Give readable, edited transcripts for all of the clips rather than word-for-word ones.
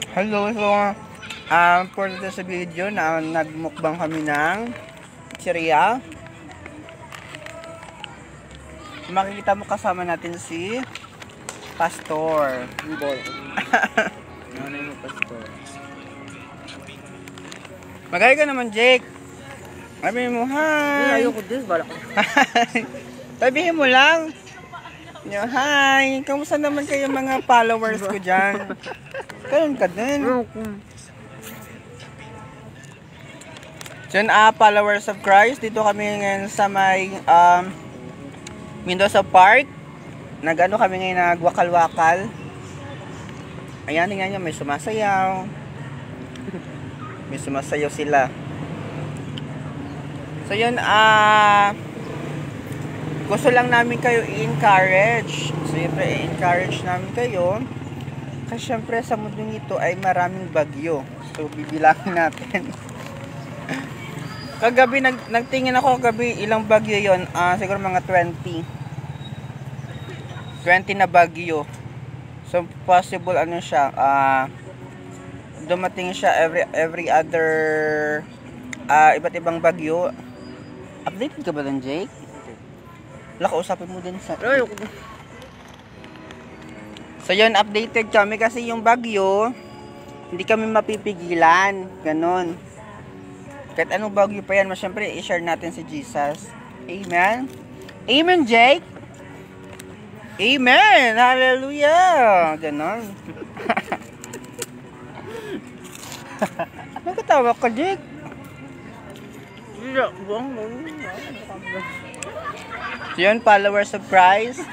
Hello, so for dito sa video na nagmukbang kami ng pizzeria. Makikita mo kasama natin si Pastor. Ano yung Pastor? Magay ka naman, Jake. Sabihin mo, hi. Ayoko din, bala ko. Sabihin mo lang. Hi. Kamusta naman kayo mga followers ko dyan? Karoon ka din. Diyan, followers of Christ. Dito kami ngayon sa may Mendoza Park. Nag-ano kami ngayon, nagwakal-wakal. Ayan, tingnan nyo, may sumasayaw. May sumasayaw sila. So yun, gusto lang namin kayo i-encourage. So siyempre, i-encourage namin kayo. Kasi syempre sa mundong ito ay maraming bagyo. So bibilangin natin. Kagabi, nagtingin ako kagabi ilang bagyo yon. Siguro mga 20 na bagyo. So possible ano siya, dumating siya every other iba't ibang bagyo. Updated ka ba dun, Jake? Wala, kausapin mo din sa... So yun, updated kami kasi yung bagyo, hindi kami mapipigilan. Ganon. Kahit anong bagyo pa yan, syempre i-share natin si Jesus. Amen? Amen, Jake? Amen! Hallelujah! Ganon. Nagkatawa ka, Jake? So yun, followers of Christ.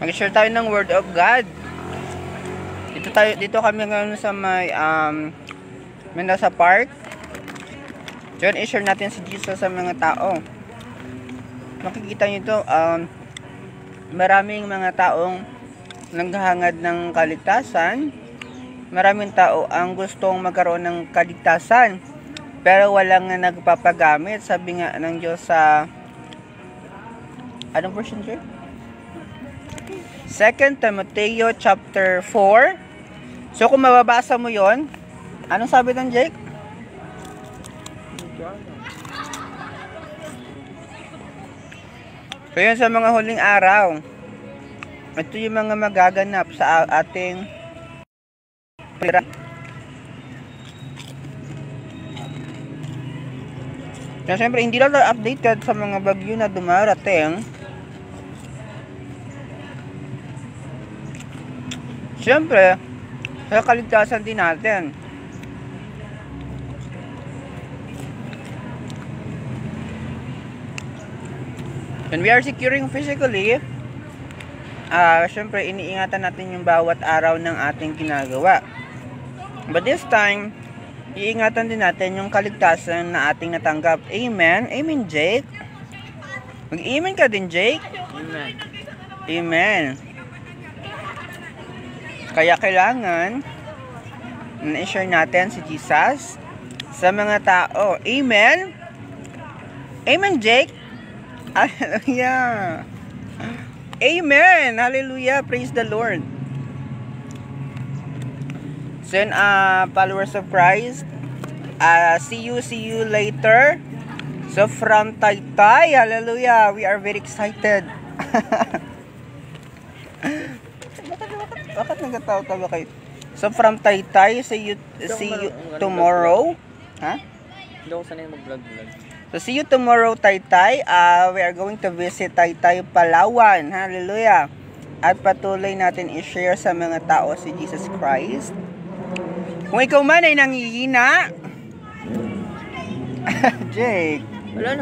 Mag-share tayo ng Word of God. Dito kami ngayon sa may Mendoza Park. So yun, i-share natin si Jesus sa mga tao. Makikita nyo ito, maraming mga taong naghahangad ng kaligtasan. Maraming tao ang gustong magkaroon ng kaligtasan, pero walang nagpapagamit. Sabi nga ng Diyos sa anong version, sir? 2 Timothy chapter 4. So kung mababasa mo yon, anong sabi ng Jake? So yun, sa mga huling araw, ito yung mga magaganap sa ating pera. So, siyempre, hindi lang updated sa mga bagyo na dumarating. Siyempre, sa kaligtasan din natin. When we are securing physically, syempre iniingatan natin yung bawat araw ng ating ginagawa. But this time, iingatan din natin yung kaligtasan na ating natanggap. Amen? Amen, Jake? Mag-amen ka din, Jake? Amen. Amen. Kaya kailangan na-share natin si Jesus sa mga tao. Amen? Amen, Jake? Hallelujah. Amen! Hallelujah! Praise the Lord! So yun, followers of Christ, see you later. So from Taytay, hallelujah, we are very excited. Bakit nagatawa-tawa kayo? So from Taytay, see you tomorrow. Ha? Hindi ako sanay mag-vlog. So see you tomorrow, Taytay. We are going to visit Taytay, Palawan. Hallelujah. At patuloy natin i-share sa mga tao si Jesus Christ. Kung ikaw man ay nangihina, Jake. Wala,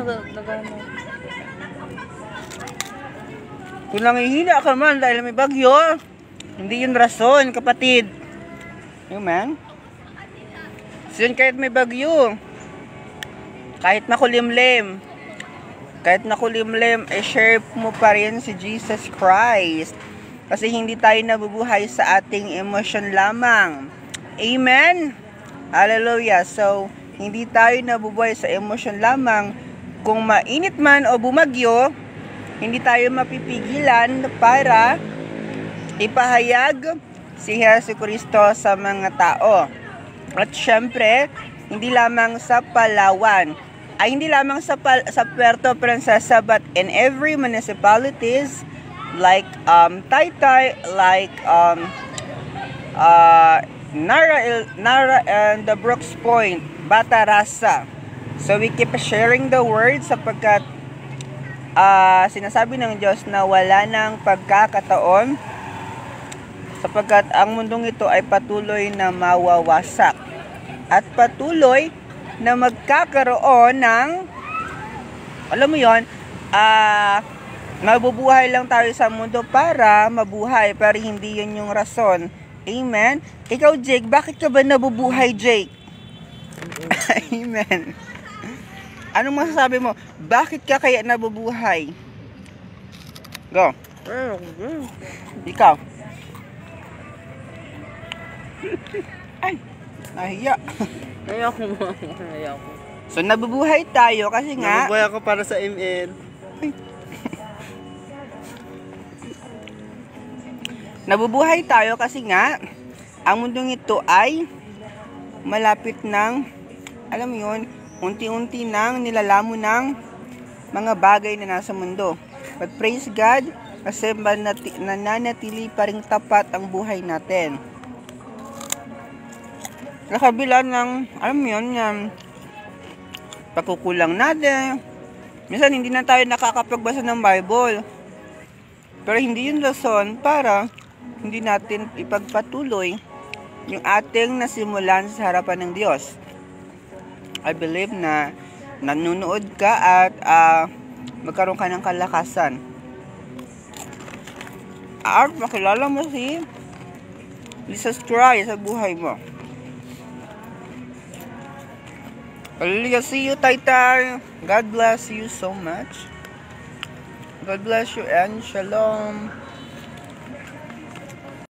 Kung nangihina ka man dahil may bagyo, hindi yun rason, kapatid. Amen? So yun, kahit may bagyo, kahit makulimlim, share mo pa rin si Jesus Christ. Kasi hindi tayo nabubuhay sa ating emosyon lamang. Amen? Hallelujah. So, hindi tayo nabubuhay sa emosyon lamang. Kung mainit man o bumagyo, hindi tayo mapipigilan para ipahayag si Jesucristo sa mga tao. At syempre, hindi lamang sa Palawan, ay hindi lamang sa Puerto Princesa, but in every municipalities like Taytay, like Nara and the Brooks Point, Batarasa. So we keep sharing the word sapagkat sinasabi ng Diyos na wala ng pagkakataon sapagkat ang mundong ito ay patuloy na mawawasak at patuloy na magkakaroon ng, alam mo yon, mabubuhay lang tayo sa mundo para mabuhay, pero hindi yun yung rason. Amen? Ikaw, Jake, bakit ka ba nabubuhay, Jake? Amen. Anong masasabi mo? Bakit ka kaya nabubuhay? Go. Ikaw. Ay, nahiya. Nahiya ko. So, nabubuhay tayo kasi nga... Nabubuhay ako para sa MN. Nabubuhay tayo kasi nga, ang mundong ito ay malapit ng, alam mo yun, unti-unti nang nilalamon ng mga bagay na nasa mundo. But praise God, kasi nananatili pa rin tapat ang buhay natin. Nakabila ng, alam mo yun, yung pagkukulang natin. Minsan hindi na tayo nakakapagbasa ng Bible. Pero hindi yun rason para hindi natin ipagpatuloy yung ating nasimulan sa harapan ng Diyos. I believe na nanonood ka at magkaroon ka ng kalakasan. At makilala mo si Jesus Christ sa buhay mo. Hallelujah. See you, Taytay. God bless you so much. God bless you and shalom.